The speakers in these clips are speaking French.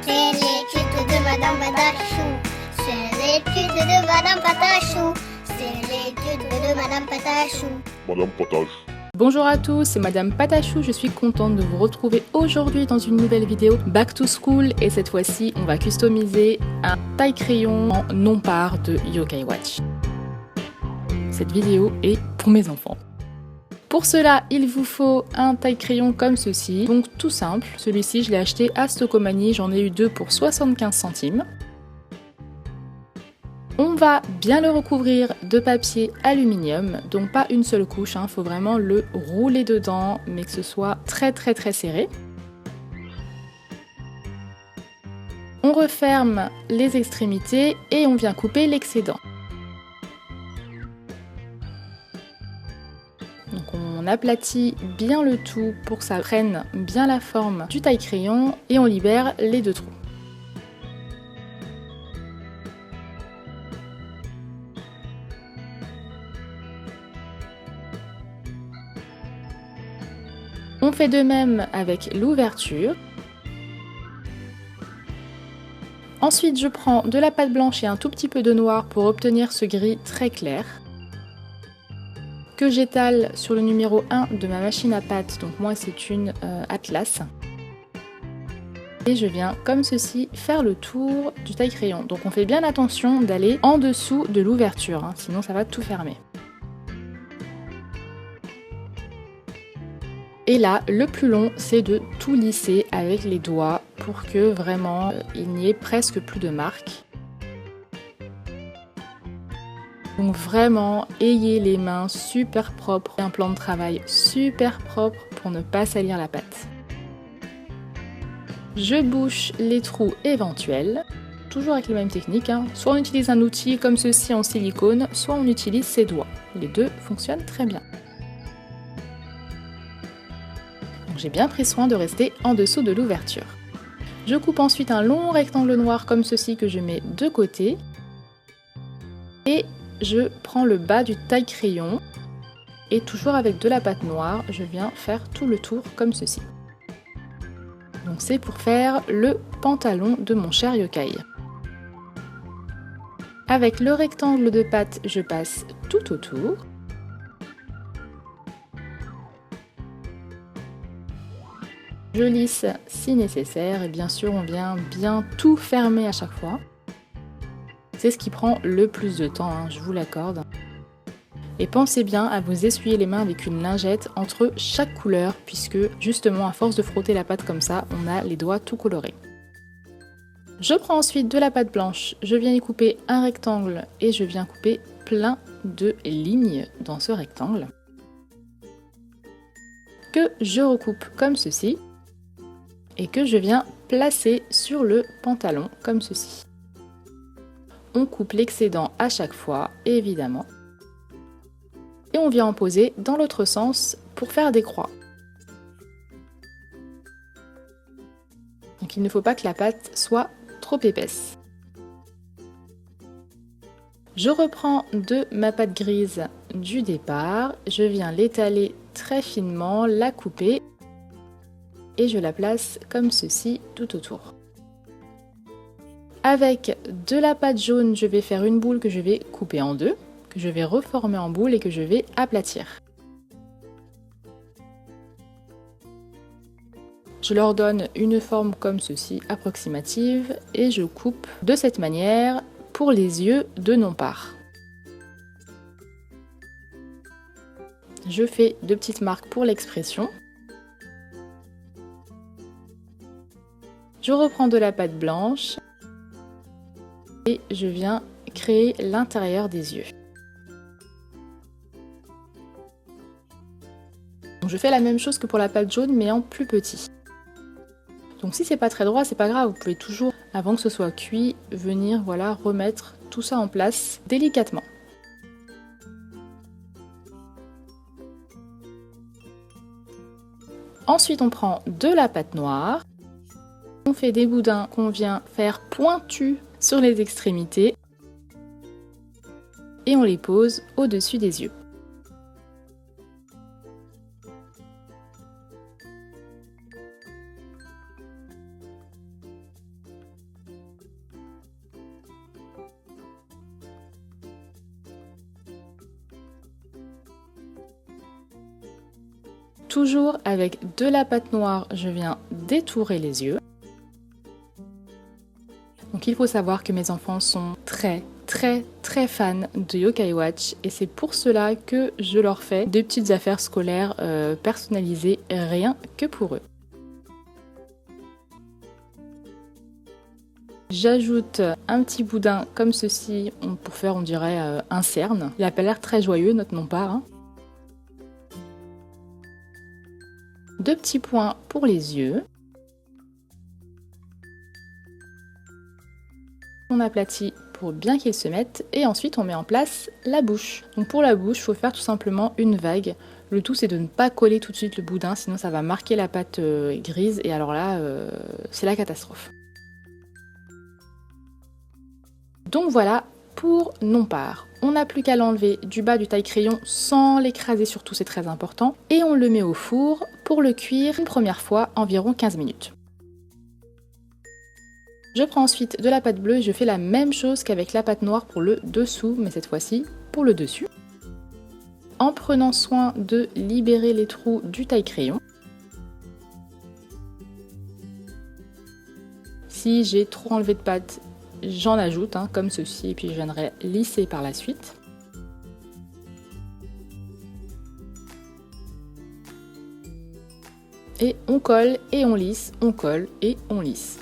C'est l'étude de Madame Patachou. C'est l'étude de Madame Patachou. C'est l'étude de Madame Patachou. Madame Potage. Bonjour à tous, c'est Madame Patachou, je suis contente de vous retrouver aujourd'hui dans une nouvelle vidéo Back to School et cette fois-ci on va customiser un taille-crayon en non-part de Yokai Watch. Cette vidéo est pour mes enfants. Pour cela, il vous faut un taille-crayon comme ceci, donc tout simple. Celui-ci je l'ai acheté à Stocomanie, j'en ai eu deux pour 75 centimes. On va bien le recouvrir de papier aluminium, donc pas une seule couche, faut vraiment le rouler dedans, mais que ce soit très serré. On referme les extrémités et on vient couper l'excédent. Donc on aplatit bien le tout pour que ça prenne bien la forme du taille-crayon et on libère les deux trous. On fait de même avec l'ouverture. Ensuite, je prends de la pâte blanche et un tout petit peu de noir pour obtenir ce gris très clair, que j'étale sur le numéro 1 de ma machine à pâte, donc moi c'est une Atlas. Et je viens comme ceci faire le tour du taille-crayon. Donc on fait bien attention d'aller en dessous de l'ouverture, sinon ça va tout fermer. Et là, le plus long, c'est de tout lisser avec les doigts pour que vraiment il n'y ait presque plus de marques. Donc vraiment, ayez les mains super propres et un plan de travail super propre pour ne pas salir la pâte. Je bouche les trous éventuels, toujours avec les mêmes techniques. Soit on utilise un outil comme ceci en silicone, soit on utilise ses doigts. Les deux fonctionnent très bien. J'ai bien pris soin de rester en dessous de l'ouverture. Je coupe ensuite un long rectangle noir comme ceci que je mets de côté. Et je prends le bas du taille-crayon. Et toujours avec de la pâte noire, je viens faire tout le tour comme ceci. Donc c'est pour faire le pantalon de mon cher yokai. Avec le rectangle de pâte, je passe tout autour. Je lisse si nécessaire et bien sûr on vient bien tout fermer à chaque fois. C'est ce qui prend le plus de temps, je vous l'accorde. Et pensez bien à vous essuyer les mains avec une lingette entre chaque couleur puisque justement à force de frotter la pâte comme ça, on a les doigts tout colorés. Je prends ensuite de la pâte blanche, je viens y couper un rectangle et je viens couper plein de lignes dans ce rectangle. Que je recoupe comme ceci. Et que je viens placer sur le pantalon comme ceci. On coupe l'excédent à chaque fois, évidemment. Et on vient en poser dans l'autre sens pour faire des croix. Donc il ne faut pas que la pâte soit trop épaisse. Je reprends de ma pâte grise du départ, je viens l'étaler très finement, la couper. Et je la place comme ceci tout autour. Avec de la pâte jaune, je vais faire une boule que je vais couper en deux, que je vais reformer en boule et que je vais aplatir. Je leur donne une forme comme ceci, approximative, et je coupe de cette manière pour les yeux de non-part. Je fais de petites marques pour l'expression. Je reprends de la pâte blanche et je viens créer l'intérieur des yeux. Donc je fais la même chose que pour la pâte jaune mais en plus petit. Donc si c'est pas très droit, c'est pas grave, vous pouvez toujours, avant que ce soit cuit, venir remettre tout ça en place délicatement. Ensuite on prend de la pâte noire. On fait des boudins qu'on vient faire pointus sur les extrémités et on les pose au-dessus des yeux. Toujours avec de la pâte noire, je viens détourer les yeux. Donc il faut savoir que mes enfants sont très fans de Yokai Watch et c'est pour cela que je leur fais des petites affaires scolaires personnalisées rien que pour eux. J'ajoute un petit boudin comme ceci pour faire, on dirait, un cerne. Il n'a pas l'air très joyeux, notre non-part. Hein. 2 petits points pour les yeux. On aplatit pour bien qu'ils se mettent et ensuite on met en place la bouche. Donc pour la bouche, il faut faire tout simplement une vague. Le tout c'est de ne pas coller tout de suite le boudin, sinon ça va marquer la pâte grise et alors là, c'est la catastrophe. Donc voilà pour non-part. On n'a plus qu'à l'enlever du bas du taille-crayon sans l'écraser surtout, c'est très important. Et on le met au four pour le cuire une première fois environ 15 minutes. Je prends ensuite de la pâte bleue et je fais la même chose qu'avec la pâte noire pour le dessous, mais cette fois-ci pour le dessus. En prenant soin de libérer les trous du taille-crayon. Si j'ai trop enlevé de pâte, j'en ajoute, comme ceci, et puis je viendrai lisser par la suite. Et on colle et on lisse, on colle et on lisse.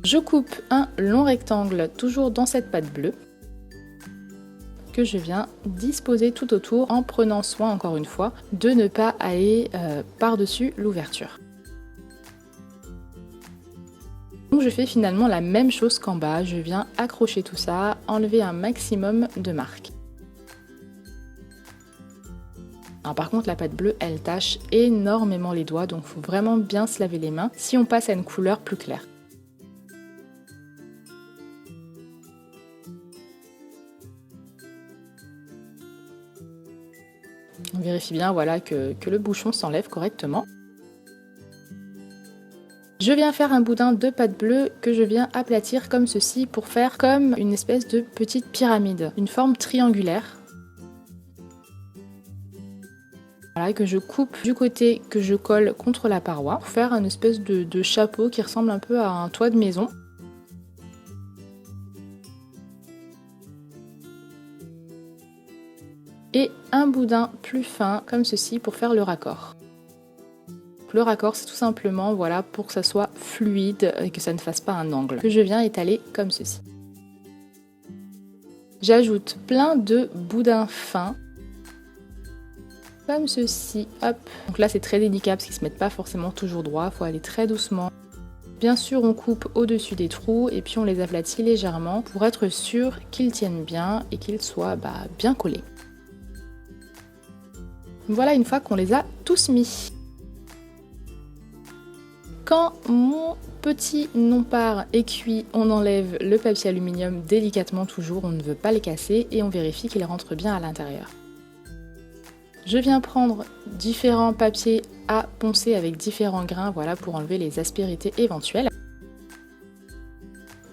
Je coupe un long rectangle toujours dans cette pâte bleue que je viens disposer tout autour en prenant soin encore une fois de ne pas aller par-dessus l'ouverture. Donc je fais finalement la même chose qu'en bas, je viens accrocher tout ça, enlever un maximum de marques. Alors par contre la pâte bleue elle tâche énormément les doigts donc il faut vraiment bien se laver les mains si on passe à une couleur plus claire. On vérifie bien voilà, que le bouchon s'enlève correctement. Je viens faire un boudin de pâte bleue que je viens aplatir comme ceci pour faire comme une espèce de petite pyramide, une forme triangulaire. Voilà, que je coupe du côté que je colle contre la paroi pour faire une espèce de chapeau qui ressemble un peu à un toit de maison. Et un boudin plus fin comme ceci pour faire le raccord. Le raccord c'est tout simplement voilà, pour que ça soit fluide et que ça ne fasse pas un angle, que je viens étaler comme ceci. J'ajoute plein de boudins fins comme ceci, hop. Donc là c'est très délicat parce qu'ils ne se mettent pas forcément toujours droit, il faut aller très doucement. Bien sûr on coupe au-dessus des trous et puis on les aplatit légèrement pour être sûr qu'ils tiennent bien et qu'ils soient bien collés. Voilà une fois qu'on les a tous mis. Quand mon petit non-part est cuit, on enlève le papier aluminium délicatement toujours, on ne veut pas les casser et on vérifie qu'ils rentrent bien à l'intérieur. Je viens prendre différents papiers à poncer avec différents grains voilà, pour enlever les aspérités éventuelles.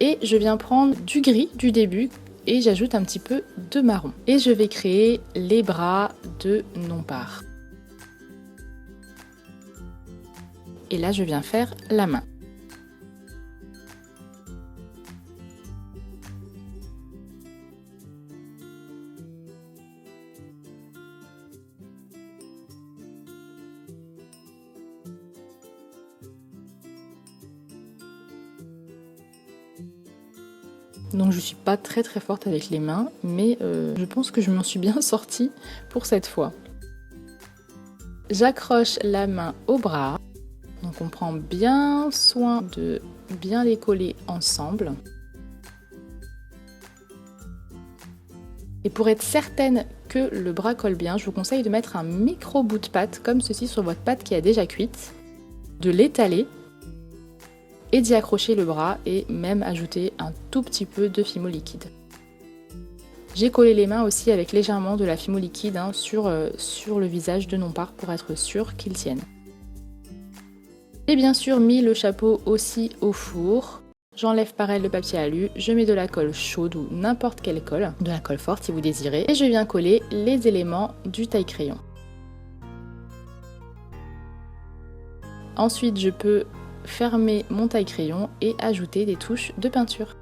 Et je viens prendre du gris du début et j'ajoute un petit peu de marron. Et je vais créer les bras de non-part. Et là, je viens faire la main. Donc je suis pas très forte avec les mains, mais je pense que je m'en suis bien sortie pour cette fois. J'accroche la main au bras. Donc on prend bien soin de bien les coller ensemble. Et pour être certaine que le bras colle bien, je vous conseille de mettre un micro bout de pâte, comme ceci sur votre pâte qui a déjà cuite, de l'étaler et d'y accrocher le bras et même ajouter un tout petit peu de fimo liquide. J'ai collé les mains aussi avec légèrement de la fimo liquide sur le visage de non-part pour être sûr qu'ils tiennent. J'ai bien sûr mis le chapeau aussi au four. J'enlève pareil le papier alu, je mets de la colle chaude ou n'importe quelle colle, de la colle forte si vous désirez, et je viens coller les éléments du taille-crayon. Ensuite, je peux fermer mon taille-crayon et ajouter des touches de peinture.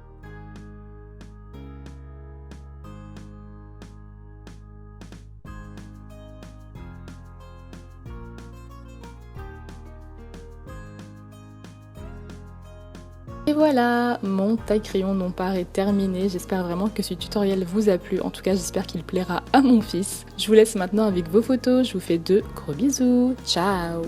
Et voilà, mon taille-crayon non part est terminé. J'espère vraiment que ce tutoriel vous a plu. En tout cas, j'espère qu'il plaira à mon fils. Je vous laisse maintenant avec vos photos. Je vous fais de gros bisous. Ciao!